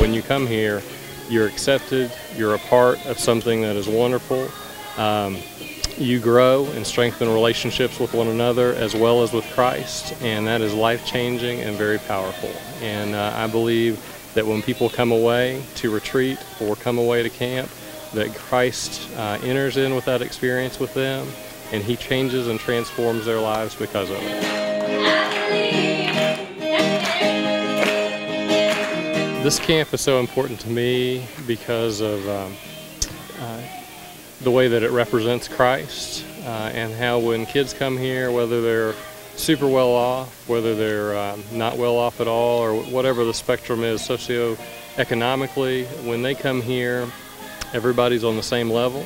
When you come here, you're accepted, you're a part of something that is wonderful. You grow and strengthen relationships with one another as well as with Christ, and that is life-changing and very powerful. And I believe that when people come away to retreat or come away to camp, that Christ enters in with that experience with them, and He changes and transforms their lives because of it. This camp is so important to me because of the way that it represents Christ and how when kids come here, whether they're super well off, whether they're not well off at all, or whatever the spectrum is socioeconomically, when they come here, everybody's on the same level.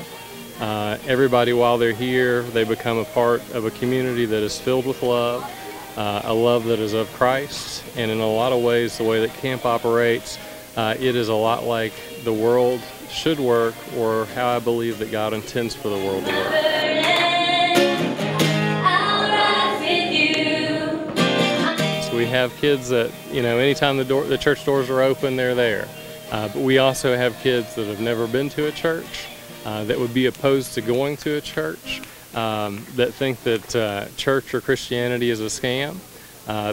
Everybody, while they're here, they become a part of a community that is filled with love, a love that is of Christ, and in a lot of ways, the way that camp operates, it is a lot like the world should work, or how I believe that God intends for the world to work. So we have kids that, anytime the church doors are open, they're there. But we also have kids that have never been to a church, that would be opposed to going to a church, that think that church or Christianity is a scam.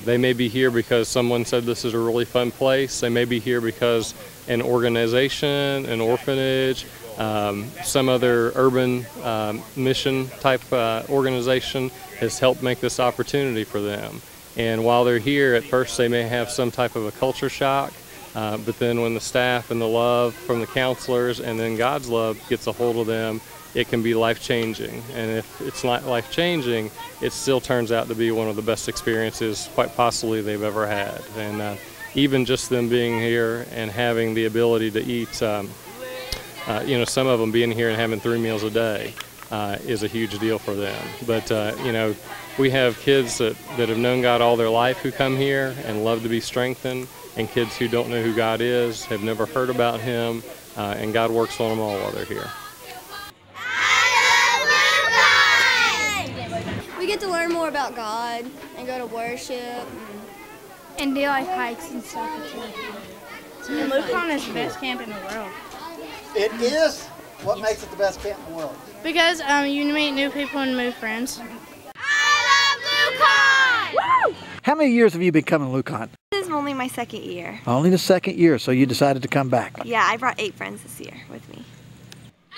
They may be here because someone said this is a really fun place. They may be here because an organization, an orphanage, some other urban mission type organization has helped make this opportunity for them. And while they're here, at first they may have some type of a culture shock, but then when the staff and the love from the counselors and then God's love gets a hold of them, it can be life-changing. And if it's not life-changing, it still turns out to be one of the best experiences quite possibly they've ever had. And even just them being here and having the ability to eat, some of them being here and having 3 meals a day is a huge deal for them. But we have kids that have known God all their life who come here and love to be strengthened, and kids who don't know who God is, have never heard about Him, and God works on them all while they're here. We get to learn more about God and go to worship and do like hikes and stuff. Loucon is the best camp in the world. It is? What makes it the best camp in the world? Because you meet new people and move friends. I love Loucon! Woo! How many years have you been coming to Loucon? This is only my 2nd year. Only the 2nd year, so you decided to come back. Yeah, I brought 8 friends this year with me.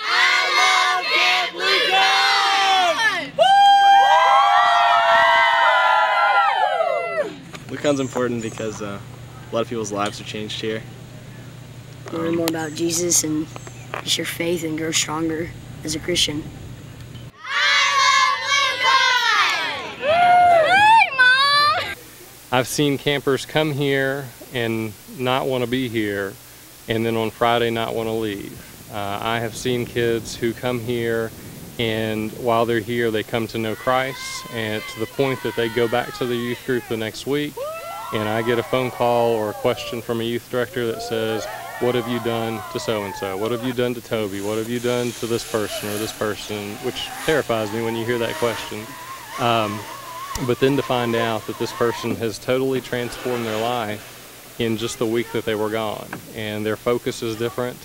I love Camp Loucon! Loucon's important because a lot of people's lives are changed here. Learn more about Jesus and just your faith and grow stronger as a Christian. I've seen campers come here and not want to be here, and then on Friday not want to leave. I have seen kids who come here, and while they're here they come to know Christ, and to the point that they go back to the youth group the next week, and I get a phone call or a question from a youth director that says, what have you done to so-and-so? What have you done to Toby? What have you done to this person or this person? Which terrifies me when you hear that question. But then to find out that this person has totally transformed their life in just the week that they were gone. And their focus is different,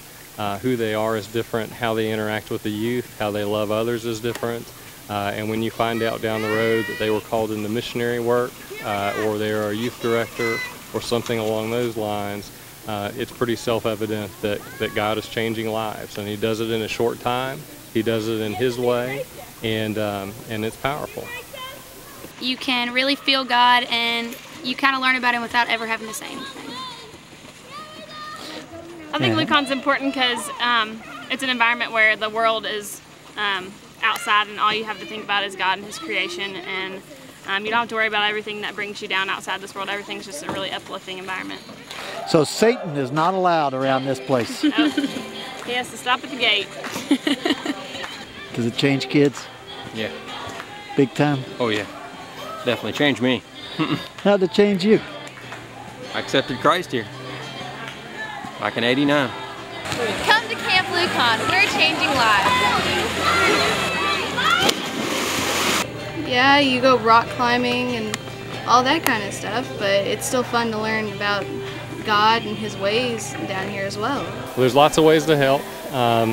who they are is different, how they interact with the youth, how they love others is different. And when you find out down the road that they were called into missionary work, or they are a youth director, or something along those lines, it's pretty self-evident that God is changing lives. And He does it in a short time, He does it in His way, and it's powerful. You can really feel God, and you kind of learn about Him without ever having to say anything. I think Loucon's important because it's an environment where the world is outside, and all you have to think about is God and His creation, and you don't have to worry about everything that brings you down outside this world. Everything's just a really uplifting environment. So Satan is not allowed around this place. Nope. He has to stop at the gate. Does it change kids? Yeah. Big time? Oh yeah. Definitely changed me. How'd it change you? I accepted Christ here. Back in '89. Come to Camp Loucon. We're changing lives. Yeah, you go rock climbing and all that kind of stuff, but it's still fun to learn about God and His ways down here as well. There's lots of ways to help.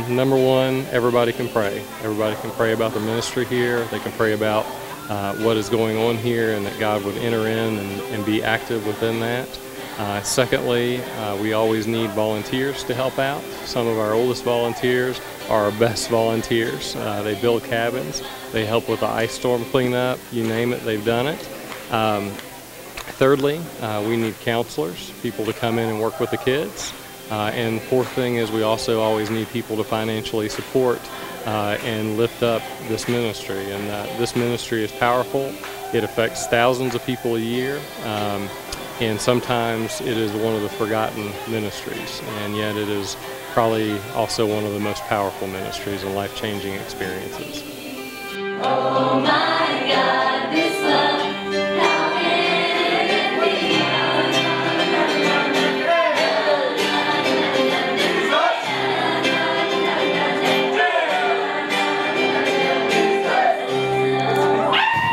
Number one, everybody can pray. Everybody can pray about the ministry here. They can pray about what is going on here and that God would enter in and be active within that. Secondly, we always need volunteers to help out. Some of our oldest volunteers are our best volunteers. They build cabins, they help with the ice storm cleanup, you name it, they've done it. Thirdly, we need counselors, people to come in and work with the kids. And fourth thing is we also always need people to financially support and lift up this ministry. And this ministry is powerful. It affects thousands of people a year. And sometimes it is one of the forgotten ministries, and yet it is probably also one of the most powerful ministries and life-changing experiences. Oh my God, this love, how can it be?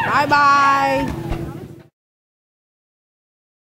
Bye-bye.